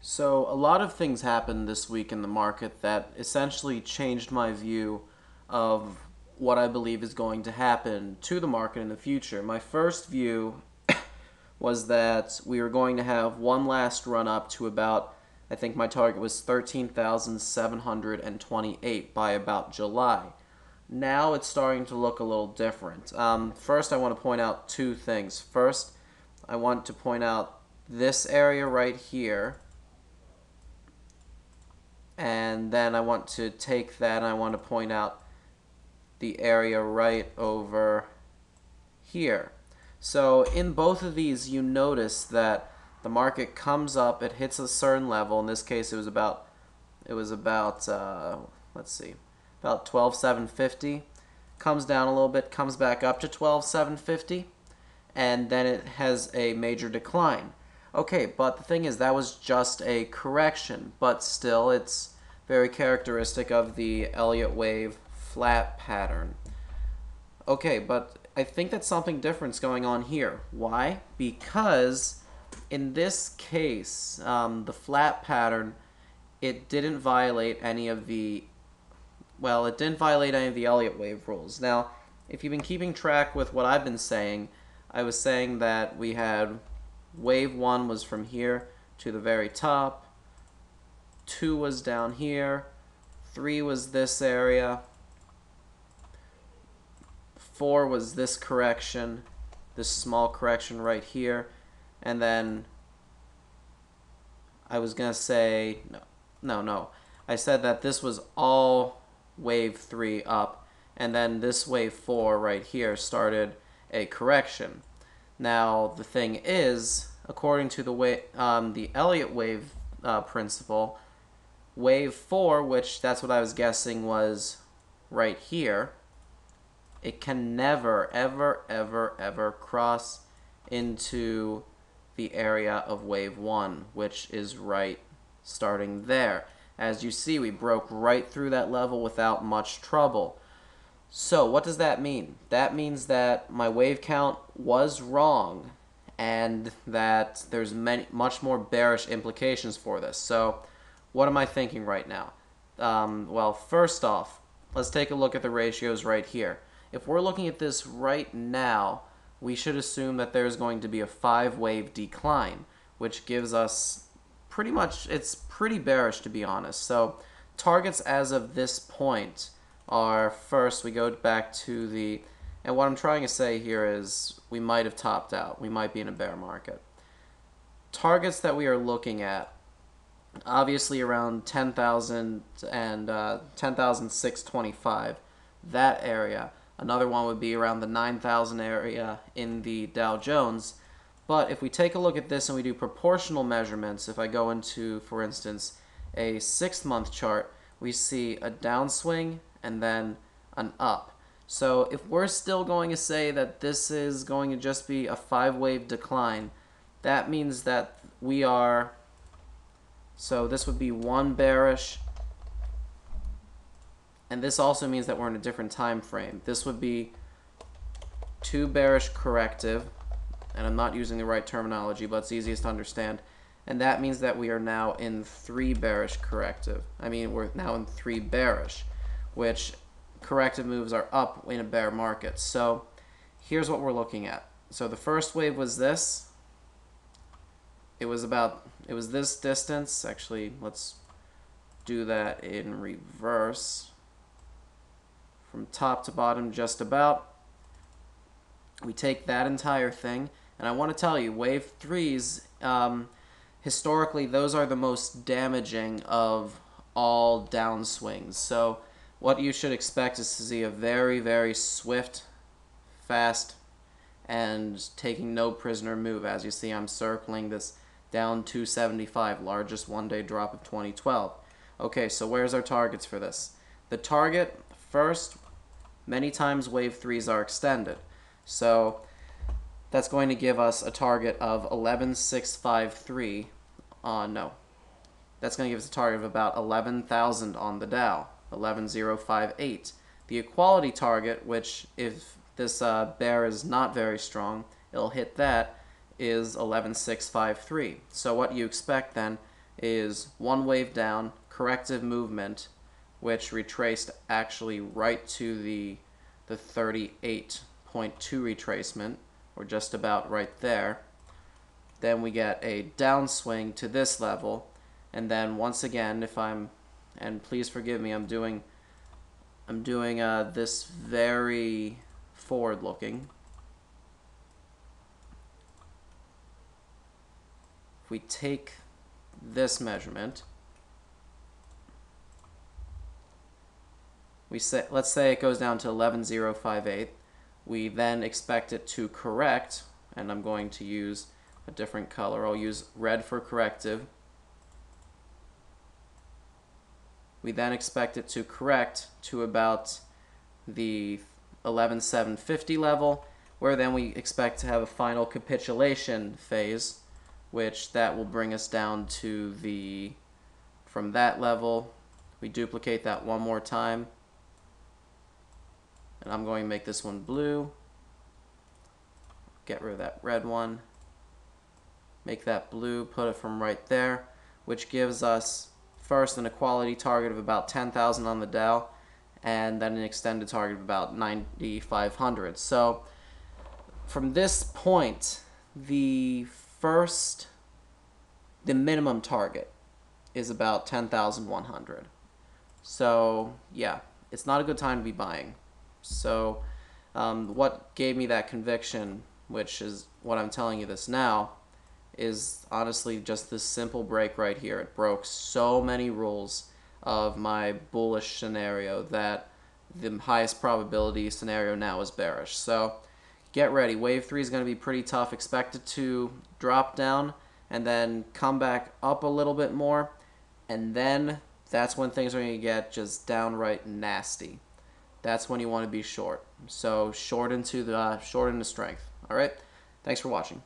So, a lot of things happened this week in the market that essentially changed my view of what I believe is going to happen to the market in the future. My first view was that we were going to have one last run up to about, I think my target was 13,728 by about July. Now it's starting to look a little different. First, I want to point out two things. First, I want to point out this area right here, and then I want to take that and I want to point out the area right over here. So in both of these, you notice that the market comes up, it hits a certain level. In this case, it was about let's see, about 12,750. Comes down a little bit, comes back up to 12,750, and then it has a major decline. Okay, but the thing is, that was just a correction, but still, it's very characteristic of the Elliott wave flat pattern. Okay, but I think that something different's going on here. Why? Because in this case, the flat pattern, it didn't violate any of the it didn't violate any of the Elliott wave rules. Now, if you've been keeping track with what I've been saying, I was saying that we had wave 1 was from here to the very top, 2 was down here, 3 was this area, 4 was this correction, this small correction right here, and then I was going to say, no. I said that this was all wave 3 up, and then this wave 4 right here started a correction. Now, the thing is, according to the Elliott wave principle, wave 4, which that's what I was guessing was right here, it can never, ever cross into the area of wave 1, which is right starting there. As you see, we broke right through that level without much trouble. So what does that mean? That means that my wave count was wrong and that there's much more bearish implications for this. So what am I thinking right now? Well, first off, let's take a look at the ratios right here. If we're looking at this right now, we should assume that there's going to be a 5-wave decline, which gives us pretty much, it's pretty bearish to be honest. So targets as of this point are, first we go back to and what I'm trying to say here is we might have topped out. We might be in a bear market. Targets that we are looking at, obviously around 10,000 and 10,625, that area. Another one would be around the 9,000 area in the Dow Jones. But if we take a look at this and we do proportional measurements, if I go into, for instance, a 6-month chart, we see a downswing and then an up. So if we're still going to say that this is going to just be a 5-wave decline, that means that we are, so this would be 1 bearish, and this also means that we're in a different time frame. This would be 2 bearish corrective, and I'm not using the right terminology, but it's easiest to understand. And that means that we are now in 3 bearish corrective. I mean, we're now in 3 bearish, which corrective moves are up in a bear market. So here's what we're looking at. So the first wave was this. It was this distance. Actually, let's do that in reverse. From top to bottom, just about. We take that entire thing, and I want to tell you, wave 3s, historically, those are the most damaging of all downswings. So what you should expect is to see a very, very swift, fast, and taking no prisoner move. As you see, I'm circling this down 275, largest one-day drop of 2012. Okay, so where's our targets for this? The target, first, many times wave 3s are extended. So that's going to give us a target of 11,653. No. That's going to give us a target of about 11,000 on the Dow, 11,058. The equality target, which if this bear is not very strong, it'll hit that, is 11,653. So what you expect then is one wave down, corrective movement, which retraced actually right to the 38.2 retracement, or just about right there. Then we get a downswing to this level, and then once again, and please forgive me, I'm doing this very forward looking. If we take this measurement, let's say it goes down to 11,058. We then expect it to correct, and I'm going to use a different color. I'll use red for corrective. We then expect it to correct to about the 11,750 level, where then we expect to have a final capitulation phase, which that will bring us down to from that level. We duplicate that one more time, and I'm going to make this one blue. Get rid of that red one. Make that blue, put it from right there, which gives us first an equality target of about 10,000 on the Dow, and then an extended target of about 9,500. So from this point, the minimum target is about 10,100. So yeah, it's not a good time to be buying. So what gave me that conviction, which is what I'm telling you this now, is honestly just this simple break right here. It broke so many rules of my bullish scenario that the highest probability scenario now is bearish. So get ready. Wave 3 is going to be pretty tough. Expect it to drop down and then come back up a little bit more, and then that's when things are going to get just downright nasty. That's when you want to be short. So short into strength. All right. Thanks for watching.